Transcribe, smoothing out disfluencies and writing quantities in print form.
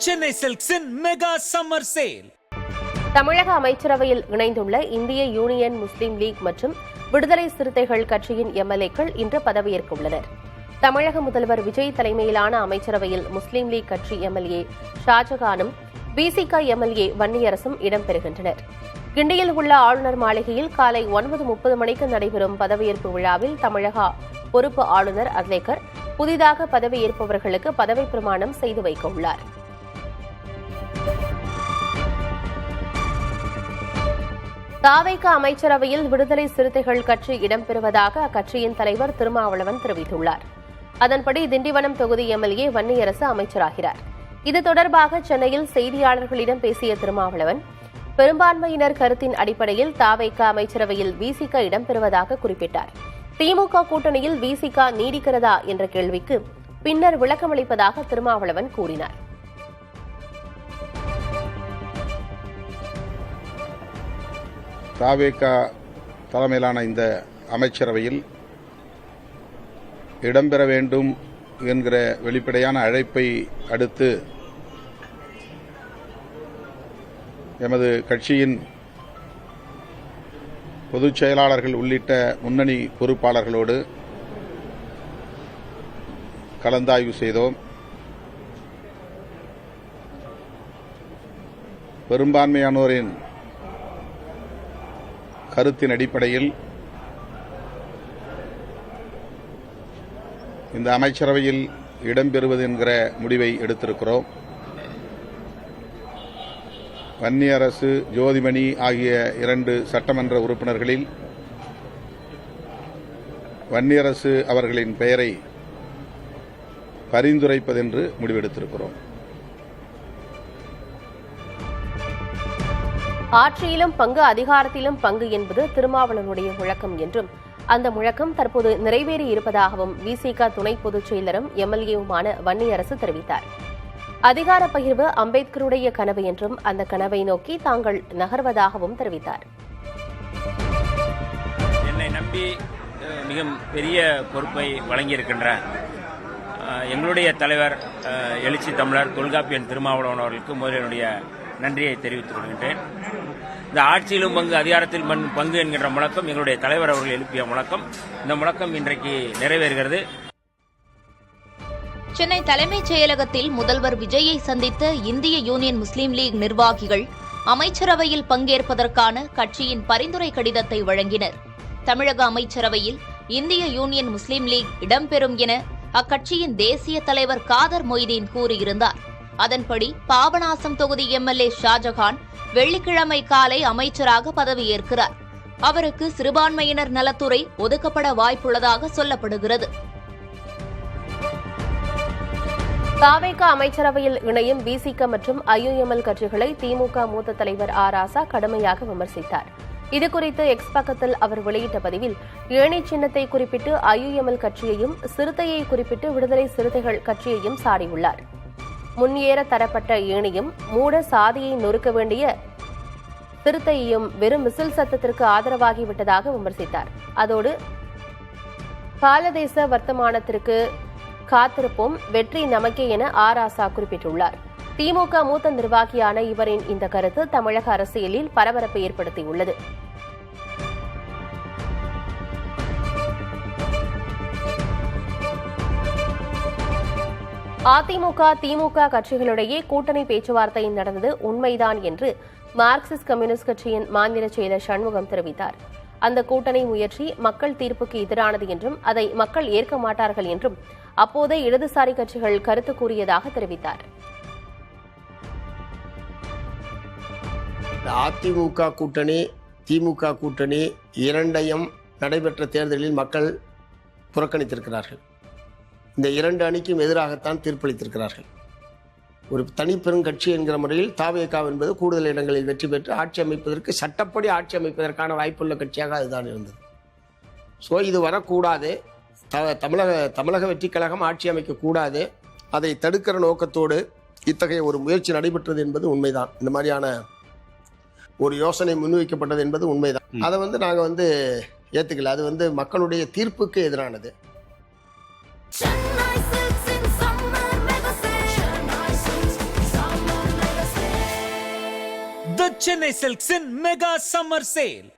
Chennai Silks-in mega summer sale. தமிழக அமைச்சரவையில் இணைந்துள்ள இந்திய யூனியன் முஸ்லீம் லீக் மற்றும் விடுதலை சிறுத்தைகள் கட்சியின் எம்எல்ஏக்கள் இன்று பதவியேற்க உள்ளனர். தமிழக முதல்வர் விஜய் தலைமையிலான அமைச்சரவையில் முஸ்லீம் லீக் கட்சி எம்எல்ஏ ஷாஜகானும் பிசிக எம்எல்ஏ வன்னியரசும் இடம்பெறுகின்றனர். கிண்டியில் உள்ள ஆளுநர் மாளிகையில் காலை 9:30 மணிக்கு நடைபெறும் பதவியேற்பு விழாவில் தமிழக பொறுப்பு ஆளுநர் அர்லேக்கர் புதிதாக பதவியேற்பவர்களுக்கு பதவிப் பிரமாணம் செய்து வைக்க உள்ளார். தாவேக அமைச்சரவையில் விடுதலை சிறுத்தைகள் கட்சி இடம்பெறுவதாக அக்கட்சியின் தலைவர் திருமாவளவன் தெரிவித்துள்ளார். அதன்படி திண்டிவனம் தொகுதி எம்எல்ஏ வன்னியரசு அமைச்சராகிறார். இது தொடர்பாக சென்னையில் செய்தியாளர்களிடம் பேசிய திருமாவளவன், பெரும்பான்மையினர் கருத்தின் அடிப்படையில் தாவேக அமைச்சரவையில் விசிக இடம்பெறுவதாக குறிப்பிட்டார். திமுக கூட்டணியில் விசிக நீடிக்கிறதா என்ற கேள்விக்கு பின்னர் விளக்கமளிப்பதாக திருமாவளவன் கூறினார். தாவேக தலைமையிலான இந்த அமைச்சரவையில் இடம்பெற வேண்டும் என்கிற வெளிப்படையான அழைப்பை அடுத்து எமது கட்சியின் பொதுச் செயலாளர்கள் உள்ளிட்ட முன்னணி பொறுப்பாளர்களோடு கலந்தாய்வு செய்தோம். பெரும்பான்மையானோரின் கருத்தின் அடிப்படையில் இந்த அமைச்சரவையில் இடம்பெறுவது என்கிற முடிவை எடுத்திருக்கிறோம். வன்னியரசு, ஜோதிமணி ஆகிய 2 சட்டமன்ற உறுப்பினர்களில் வன்னியரசு அவர்களின் பெயரை பரிந்துரைப்பதென்று முடிவெடுத்திருக்கிறோம். ஆட்சியிலும் பங்கு, அதிகாரத்திலும் பங்கு என்பது திருமாவளவனுடைய முழக்கம் என்றும் அந்த முழக்கம் தற்போது நிறைவேறி இருப்பதாகவும் விசிக துணை பொதுச் செயலரும் எம்எல்ஏவுமான வன்னியரசு தெரிவித்தார். அதிகார பகிர்வு அம்பேத்கருடைய கனவு என்றும் அந்த கனவை நோக்கி தாங்கள் நகர்வதாகவும் தெரிவித்தார். என்னை நம்பி மிக பெரிய பொறுப்பை வழங்கியிருக்கின்ற எங்களுடைய தலைவர் எழுச்சி தமிழர் தொல்காப்பியன் திருமாவளவன் அவர்களுக்கு முதலினுடைய நன்றியை தெரிவித்துக் கொள்கின்றேன். இந்த ஆட்சியிலும் பங்கு, அதிகாரத்தில் பங்கு என்கின்ற முழக்கம் எங்களுடைய தலைவர் அவர்கள் எழுப்பிய முழக்கம். இந்த முழக்கம் இன்றைக்கு நிறைவேறுகிறது. சென்னை தலைமைச் செயலகத்தில் முதல்வர் விஜயை சந்தித்த இந்திய யூனியன் முஸ்லீம் லீக் நிர்வாகிகள் அமைச்சரவையில் பங்கேற்பதற்கான கட்சியின் பரிந்துரை கடிதத்தை வழங்கினர். தமிழக அமைச்சரவையில் இந்திய யூனியன் முஸ்லீம் லீக் இடம்பெறும் என அக்கட்சியின் தேசிய தலைவர் காதர் மொய்தீன் கூறியிருந்தார். அதன்படி பாபநாசம் தொகுதி எம்எல்ஏ ஷாஜகான் வெள்ளிக்கிழமை காலை அமைச்சராக பதவியேற்கிறார். அவருக்கு சிறுபான்மையினர் நலத்துறை ஒதுக்கப்பட வாய்ப்புள்ளதாக சொல்லப்படுகிறது. தாவேக அமைச்சரவையில் இணையும் விசிக மற்றும் ஐயுஎம்எல் கட்சிகளை திமுக மூத்த தலைவர் ஆ. ராசா கடுமையாக விமர்சித்தார். இதுகுறித்து எக்ஸ் பக்கத்தில் அவர் வெளியிட்ட பதிவில், ஏணி சின்னத்தை குறிப்பிட்டு ஐயுஎம்எல் கட்சியையும், சிறுத்தையை குறிப்பிட்டு விடுதலை சிறுத்தைகள் கட்சியையும் சாடியுள்ளார். முன்னேற தரப்பட்ட ஏணியும், மூட சாதியை நொறுக்க வேண்டிய சிறுத்தையையும் வெறும் மிசில் சத்தத்திற்கு ஆதரவாகிவிட்டதாக விமர்சித்தார். அதோடு காலதேச வர்த்தமானத்திற்கு காத்திருப்போம், வெற்றி நமக்கே என ஆ. ராசா குறிப்பிட்டுள்ளார். திமுக மூத்த நிர்வாகியான இவரின் இந்த கருத்து தமிழக அரசியலில் பரபரப்பை ஏற்படுத்தியுள்ளது. அதிமுக, திமுக கட்சிகளிடையே கூட்டணி பேச்சுவார்த்தை நடந்தது உண்மைதான் என்று மார்க்சிஸ்ட் கம்யூனிஸ்ட் கட்சியின் மாநில செயலர் சண்முகம் தெரிவித்தார். அந்த கூட்டணி முயற்சி மக்கள் தீர்ப்புக்கு எதிரானது என்றும் அதை மக்கள் ஏற்க மாட்டார்கள் என்றும் அப்போதே இடதுசாரி கட்சிகள் கருத்து கூறியதாக தெரிவித்தார். அதிமுக கூட்டணி, திமுக கூட்டணி இரண்டையும் நடைபெற்ற தேர்தலில் மக்கள் புறக்கணித்திருக்கிறார்கள். இந்த 2 அணிக்கும் எதிராகத்தான் தீர்ப்பளித்திருக்கிறார்கள். ஒரு தனிப்பெருங்கட்சி என்கிற முறையில் தாவேகா என்பது கூடுதல் இடங்களில் வெற்றி பெற்று ஆட்சி அமைப்பதற்கு, சட்டப்படி ஆட்சி அமைப்பதற்கான வாய்ப்புள்ள கட்சியாக அதுதான் இருந்தது. ஸோ இது வரக்கூடாது, தமிழக வெற்றிக் கழகம் ஆட்சி அமைக்கக்கூடாது, அதை தடுக்கிற நோக்கத்தோடு இத்தகைய ஒரு முயற்சி நடைபெற்றது என்பது உண்மைதான். இந்த மாதிரியான ஒரு யோசனை முன்வைக்கப்பட்டது என்பது உண்மைதான். அதை நாங்கள் ஏற்றுக்கல. அது மக்களுடைய தீர்ப்புக்கு எதிரானது. Chennai Silks in summer mega sale. Chennai Silks in summer. Chennai Silks in Mega Summer Sale.